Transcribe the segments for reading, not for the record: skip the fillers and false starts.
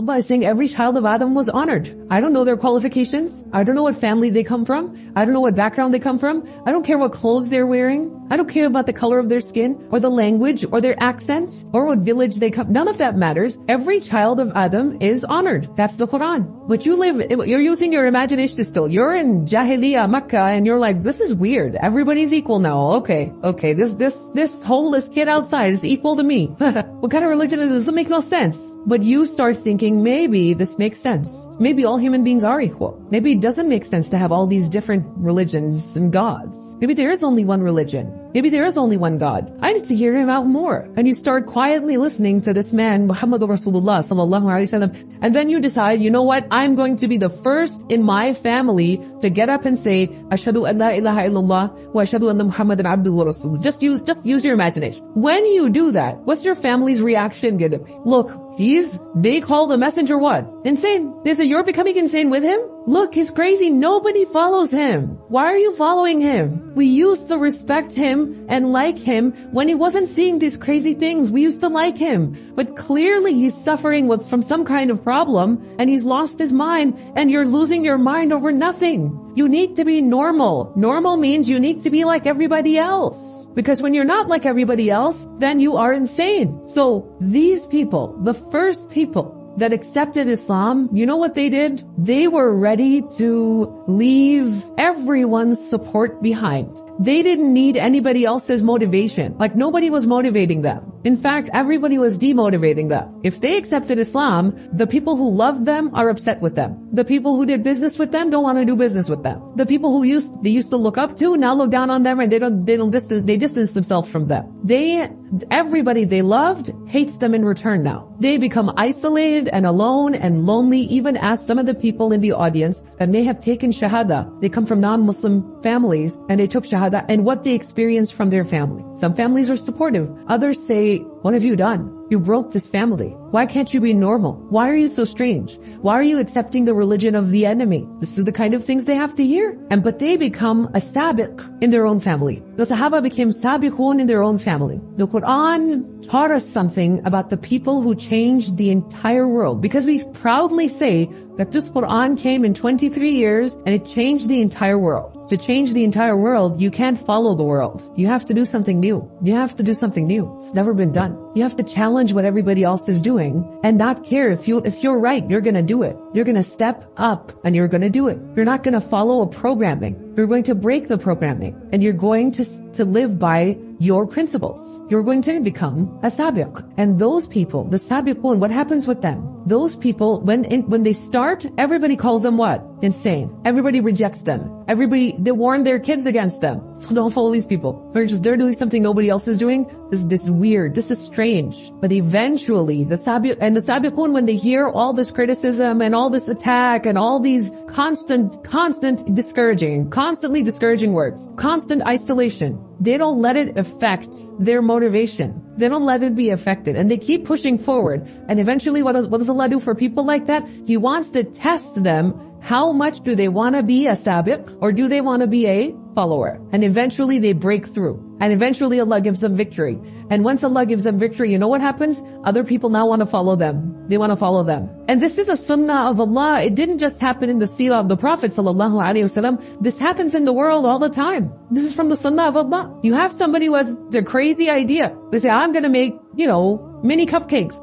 Allah is saying every child of Adam was honored. I don't know their qualifications. I don't know what family they come from. I don't know what background they come from. I don't care what clothes they're wearing. I don't care about the color of their skin or the language or their accent or what village they come. None of that matters. Every child of Adam is honored. That's the Quran. But you're using your imagination still. You're in Jahiliyyah, Makkah, and you're like, this is weird. Everybody's equal now. Okay. This homeless kid outside is equal to me. What kind of religion is this? Doesn't make no sense. But you start thinking, maybe this makes sense. Maybe all human beings are equal. Maybe it doesn't make sense to have all these different religions and gods. Maybe there is only one religion. Maybe there is only one God. I need to hear him out more. And you start quietly listening to this man, Muhammadur Rasulullah sallallahu alaihi wasallam. And then you decide, you know what? I'm going to be the first in my family to get up and say, Ashhadu an la ilaha illallah wa ashhadu anna Muhammadan abduhu wa rasuluh. Just use your imagination. When you do that, what's your family's reaction gonna be? Look, they call the messenger what? Insane. They say, you're becoming insane with him? Look, he's crazy. Nobody follows him. Why are you following him? We used to respect him and like him when he wasn't seeing these crazy things. We used to like him. But clearly he's suffering from some kind of problem and he's lost his mind and you're losing your mind over nothing. You need to be normal. Normal means you need to be like everybody else. Because when you're not like everybody else, then you are insane. So these people, the first people that accepted Islam, you know what they did? They were ready to leave everyone's support behind. They didn't need anybody else's motivation. Like nobody was motivating them. In fact, everybody was demotivating them. If they accepted Islam, the people who loved them are upset with them. The people who did business with them don't want to do business with them. The people who they used to look up to now look down on them and they distance themselves from them. Everybody they loved hates them in return now. They become isolated and alone and lonely. Even as some of the people in the audience that may have taken Shahada, they come from non-Muslim families and they took Shahada and what they experienced from their family. Some families are supportive. Others say, what have you done? You broke this family. Why can't you be normal? Why are you so strange? Why are you accepting the religion of the enemy? This is the kind of things they have to hear. But they become a sabiq in their own family. The Sahaba became sabiqun in their own family. The Quran taught us something about the people who changed the entire world. Because we proudly say that this Quran came in 23 years and it changed the entire world. To change the entire world, you can't follow the world. You have to do something new. You have to do something new. It's never been done. You have to challenge what everybody else is doing and not care if you're right, you're gonna do it. You're gonna step up and you're gonna do it. You're not gonna follow a programming. You're going to break the programming and you're going to live by your principles. You're going to become a sabiq. And those people, the sabiqun, what happens with them? Those people, when they start, everybody calls them what? Insane. Everybody rejects them. They warn their kids against them. So don't follow these people. They're doing something nobody else is doing. This is weird. This is strange. But eventually, the sabiqun, when they hear all this criticism and all this attack and all these constantly discouraging words, constant isolation, they don't let it affect their motivation. They don't let it be affected. And they keep pushing forward. And eventually, what does Allah do for people like that? He wants to test them. How much do they want to be a sabiq or do they want to be a follower? And eventually they break through. And eventually Allah gives them victory. And once Allah gives them victory, you know what happens? Other people now want to follow them. They want to follow them. And this is a sunnah of Allah. It didn't just happen in the seerah of the Prophet sallallahu alaihi wasallam. This happens in the world all the time. This is from the sunnah of Allah. You have somebody who has a crazy idea. They say, I'm going to make, mini cupcakes.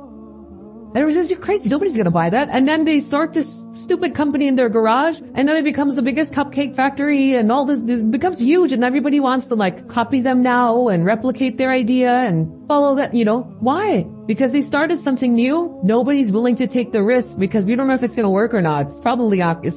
And everyone says, you're crazy. Nobody's going to buy that. And then they start this stupid company in their garage. And then it becomes the biggest cupcake factory and all this becomes huge. And everybody wants to copy them now and replicate their idea and follow that, Why? Because they started something new. Nobody's willing to take the risk because we don't know if it's going to work or not. It's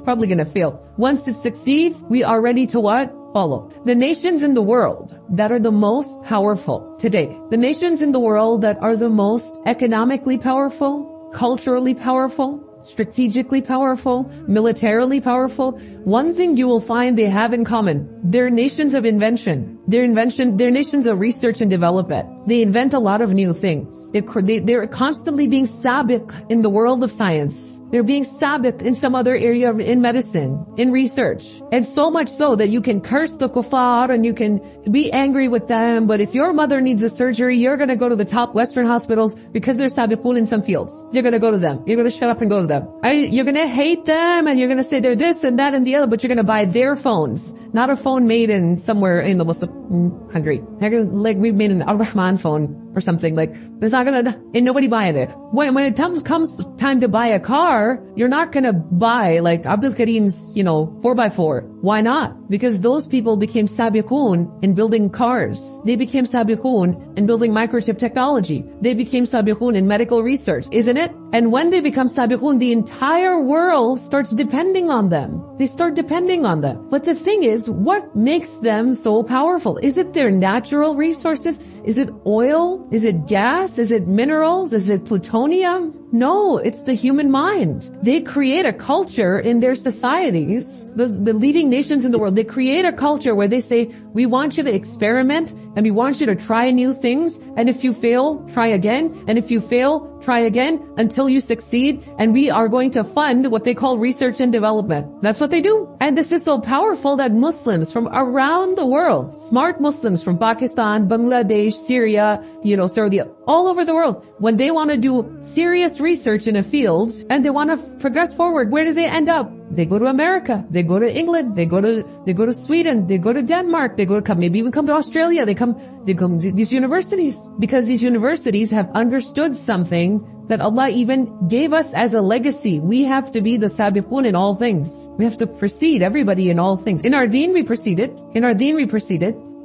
probably going to fail. Once it succeeds, we are ready to what? Follow. The nations in the world that are the most powerful today, the nations in the world that are the most economically powerful, culturally powerful, strategically powerful, militarily powerful, one thing you will find they have in common, they're nations of invention. Their nations of research and development. They invent a lot of new things. They're constantly being sabiq in the world of science. They're being sabiq in some other area in medicine, in research. And so much so that you can curse the kuffar and you can be angry with them. But if your mother needs a surgery, you're going to go to the top Western hospitals because they're sabiqun in some fields. You're going to go to them. You're going to shut up and go to them. You're going to hate them and you're going to say they're this and that and the other, but you're going to buy their phones. Not a phone made in somewhere in the Muslim country. Like we've made an Ar-Rahman phone or something. Like, it's not gonna, and nobody buying it. When it comes time to buy a car, you're not gonna buy like Abdul Karim's, 4x4. Why not? Because those people became sabiqun in building cars. They became sabiqun in building microchip technology. They became sabiqun in medical research, isn't it? And when they become sabiqun, the entire world starts depending on them. They start depending on them. But the thing is, what makes them so powerful? Is it their natural resources? Is it oil? Is it gas? Is it minerals? Is it plutonium? No, it's the human mind. They create a culture in their societies, the leading nations in the world. They create a culture where they say, we want you to experiment and we want you to try new things. And if you fail, try again. And if you fail, try again until you succeed. And we are going to fund what they call research and development. That's what they do. And this is so powerful that Muslims from around the world, smart Muslims from Pakistan, Bangladesh, Syria, Saudi, all over the world, when they want to do serious research in a field and they want to progress forward, where do they end up? They go to America, they go to England, they go to Sweden, they go to Denmark, they go to maybe even come to Australia, they come to these universities, because these universities have understood something that Allah even gave us as a legacy. We have to be the sabiqun in all things. We have to precede everybody in all things. In our deen we preceded.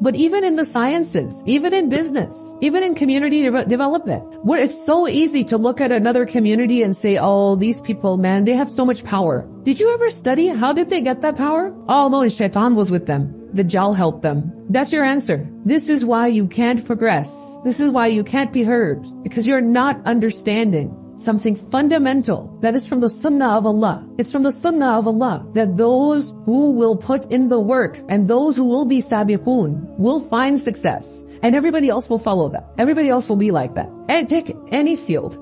But even in the sciences, even in business, even in community development, where it's so easy to look at another community and say, oh, these people, man, they have so much power. Did you ever study how did they get that power? Oh, no, shaitan was with them. The Dajjal helped them. That's your answer. This is why you can't progress. This is why you can't be heard, because you're not understanding something fundamental that is from the sunnah of Allah. It's from the sunnah of Allah that those who will put in the work and those who will be sabiqun will find success, and everybody else will follow them. Everybody else will be like that. And take any field.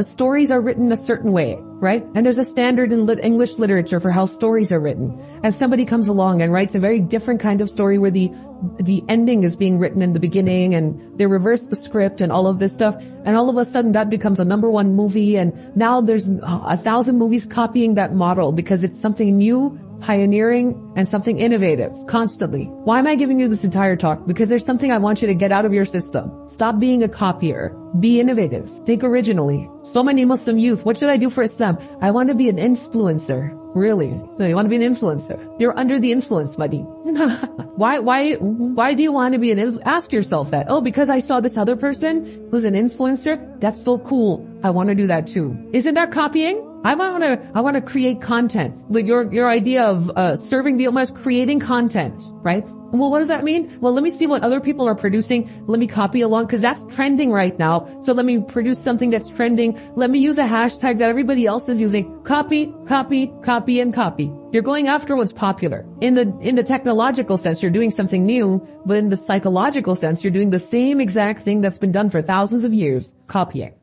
Stories are written a certain way, right? And there's a standard in English literature for how stories are written. And somebody comes along and writes a very different kind of story where the ending is being written in the beginning and they reverse the script and all of this stuff. And all of a sudden that becomes a #1 movie. And now there's 1,000 movies copying that model because it's something new, pioneering, and something innovative constantly. Why am I giving you this entire talk? Because there's something I want you to get out of your system. Stop being a copier. Be innovative. Think originally. So many Muslim youth, what should I do for Islam? I want to be an influencer. Really? So you want to be an influencer? You're under the influence, buddy. Why do you want to be ask yourself that. Oh, because I saw this other person who's an influencer? That's so cool. I want to do that too. Isn't that copying? I want to create content. Like your idea of serving the Ummah is creating content, right? Well, what does that mean? Well, let me see what other people are producing. Let me copy along, because that's trending right now. So let me produce something that's trending. Let me use a hashtag that everybody else is using. Copy, copy, copy, and copy. You're going after what's popular. In the technological sense, you're doing something new, but in the psychological sense, you're doing the same exact thing that's been done for thousands of years. Copying.